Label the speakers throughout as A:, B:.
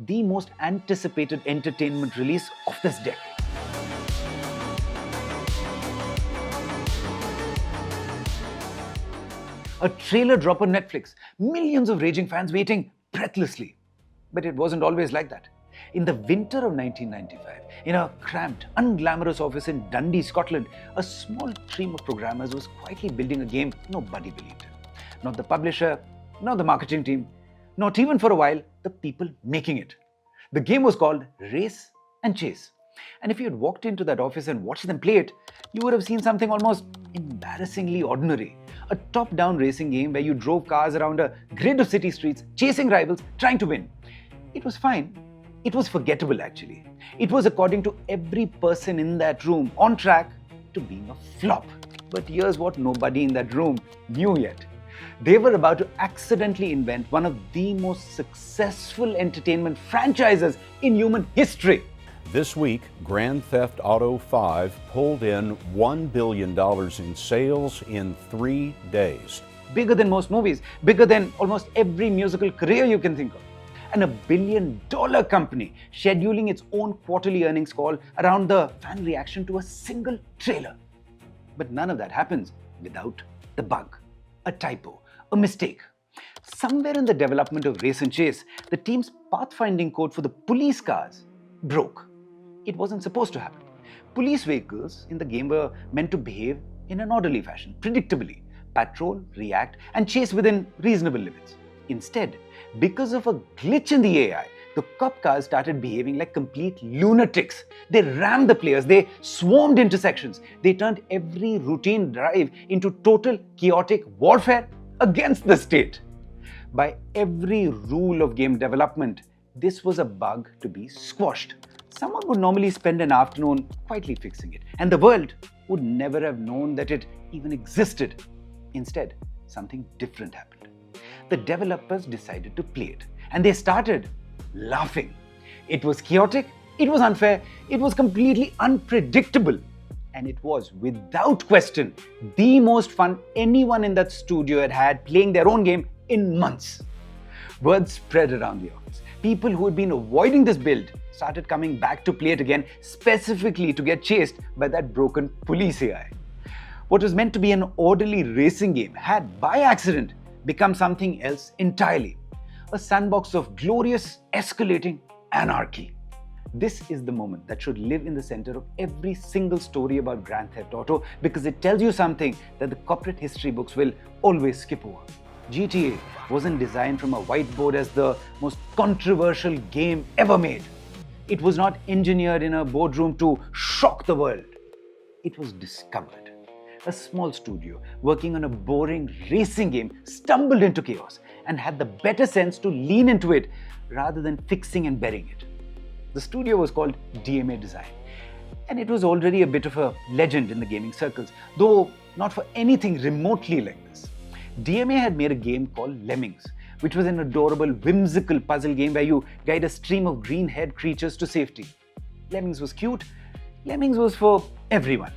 A: the most anticipated entertainment release of this decade. A trailer drop on Netflix, millions of raging fans waiting breathlessly. But it wasn't always like that. In the winter of 1995, in a cramped, unglamorous office in Dundee, Scotland, a small team of programmers was quietly building a game nobody believed in. Not the publisher, not the marketing team, not even for a while the people making it. The game was called Race and Chase. And if you had walked into that office and watched them play it, you would have seen something almost embarrassingly ordinary. A top-down racing game where you drove cars around a grid of city streets, chasing rivals, trying to win. It was fine. It was forgettable, actually. It was, according to every person in that room, on track to being a flop. But here's what nobody in that room knew yet. They were about to accidentally invent one of the most successful entertainment franchises in human history.
B: This week, Grand Theft Auto 5 pulled in $1 billion in sales in 3 days.
A: Bigger than most movies, bigger than almost every musical career you can think of. And a $1 billion company scheduling its own quarterly earnings call around the fan reaction to a single trailer. But none of that happens without the bug, a typo, a mistake. Somewhere in the development of Race and Chase, the team's pathfinding code for the police cars broke. It wasn't supposed to happen. Police vehicles in the game were meant to behave in an orderly fashion, predictably, patrol, react, and chase within reasonable limits. Instead, because of a glitch in the AI, the cop cars started behaving like complete lunatics. They rammed the players, they swarmed intersections, they turned every routine drive into total chaotic warfare against the state. By every rule of game development, this was a bug to be squashed. Someone would normally spend an afternoon quietly fixing it, and the world would never have known that it even existed. Instead, something different happened. The developers decided to play it, and they started laughing. It was chaotic, it was unfair, it was completely unpredictable, and it was, without question, the most fun anyone in that studio had had playing their own game in months. Word spread around the office. People who had been avoiding this build started coming back to play it again, specifically to get chased by that broken police AI. What was meant to be an orderly racing game had, by accident, become something else entirely. A sandbox of glorious, escalating anarchy. This is the moment that should live in the center of every single story about Grand Theft Auto, because it tells you something that the corporate history books will always skip over. GTA wasn't designed from a whiteboard as the most controversial game ever made. It was not engineered in a boardroom to shock the world. It was discovered. A small studio working on a boring racing game stumbled into chaos and had the better sense to lean into it rather than fixing and burying it. The studio was called DMA Design, and it was already a bit of a legend in the gaming circles, though not for anything remotely like this. DMA had made a game called Lemmings, which was an adorable, whimsical puzzle game where you guide a stream of green-haired creatures to safety. Lemmings was cute. Lemmings was for everyone.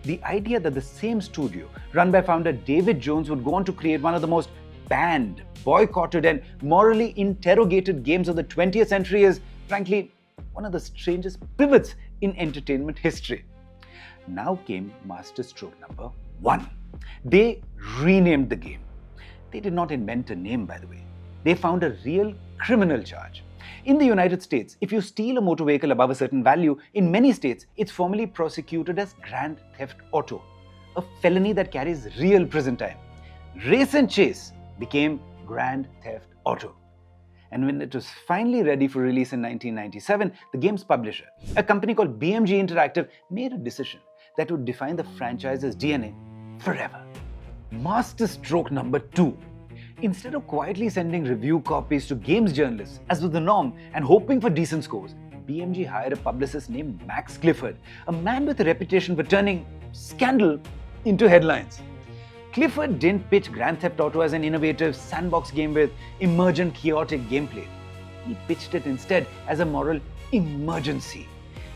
A: The idea that the same studio, run by founder David Jones, would go on to create one of the most banned, boycotted, and morally interrogated games of the 20th century is, frankly, one of the strangest pivots in entertainment history. Now came masterstroke number 1. They renamed the game. They did not invent a name, by the way. They found a real criminal charge. In the United States, if you steal a motor vehicle above a certain value, in many states, it's formally prosecuted as Grand Theft Auto, a felony that carries real prison time. Race and Chase became Grand Theft Auto. And when it was finally ready for release in 1997, the game's publisher, a company called BMG Interactive, made a decision that would define the franchise's DNA forever. Masterstroke number 2. Instead of quietly sending review copies to games journalists, as was the norm, and hoping for decent scores, BMG hired a publicist named Max Clifford, a man with a reputation for turning scandal into headlines. Clifford didn't pitch Grand Theft Auto as an innovative sandbox game with emergent, chaotic gameplay. He pitched it instead as a moral emergency.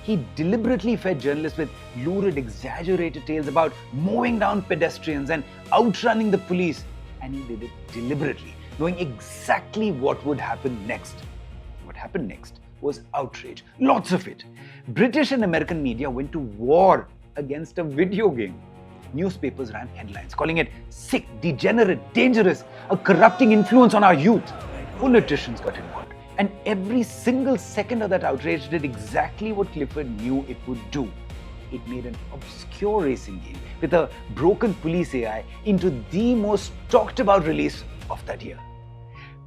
A: He deliberately fed journalists with lurid, exaggerated tales about mowing down pedestrians and outrunning the police, and he did it deliberately, knowing exactly what would happen next. What happened next was outrage. Lots of it. British and American media went to war against a video game. Newspapers ran headlines calling it sick, degenerate, dangerous, a corrupting influence on our youth. Politicians got involved. And every single second of that outrage did exactly what Clifford knew it would do. It made an obscure racing game with a broken police AI into the most talked about release of that year.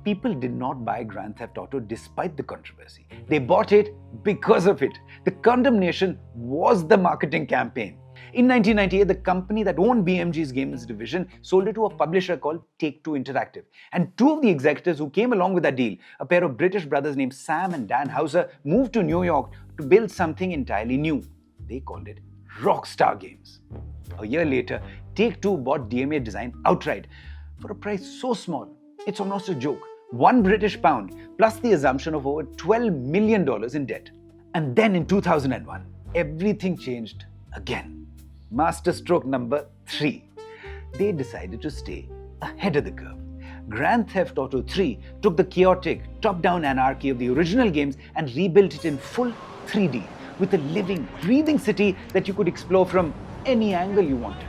A: People did not buy Grand Theft Auto despite the controversy. They bought it because of it. The condemnation was the marketing campaign. In 1998, the company that owned BMG's games division sold it to a publisher called Take-Two Interactive. And two of the executives who came along with that deal, a pair of British brothers named Sam and Dan Houser, moved to New York to build something entirely new. They called it Rockstar Games. A year later, Take-Two bought DMA Design outright for a price so small, it's almost a joke. £1 British plus the assumption of over $12 million in debt. And then in 2001, everything changed again. Masterstroke number 3. They decided to stay ahead of the curve. Grand Theft Auto 3 took the chaotic, top-down anarchy of the original games and rebuilt it in full 3D with a living, breathing city that you could explore from any angle you wanted.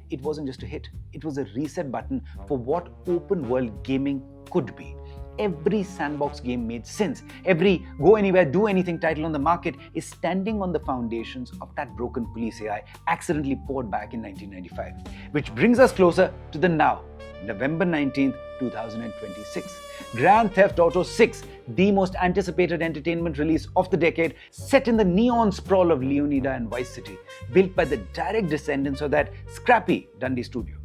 A: It wasn't just a hit, it was a reset button for what open-world gaming could be. Every sandbox game made since, every go anywhere, do anything title on the market is standing on the foundations of that broken police AI accidentally poured back in 1995. Which brings us closer to the now, November 19th, 2026. Grand Theft Auto 6, the most anticipated entertainment release of the decade, set in the neon sprawl of Leonida and Vice City, built by the direct descendants of that scrappy Dundee studio.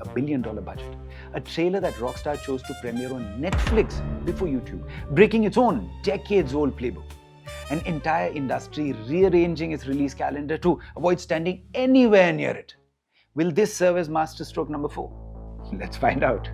A: $1 billion budget. A trailer that Rockstar chose to premiere on Netflix before YouTube, breaking its own decades-old playbook. An entire industry rearranging its release calendar to avoid standing anywhere near it. Will this serve as masterstroke number 4? Let's find out.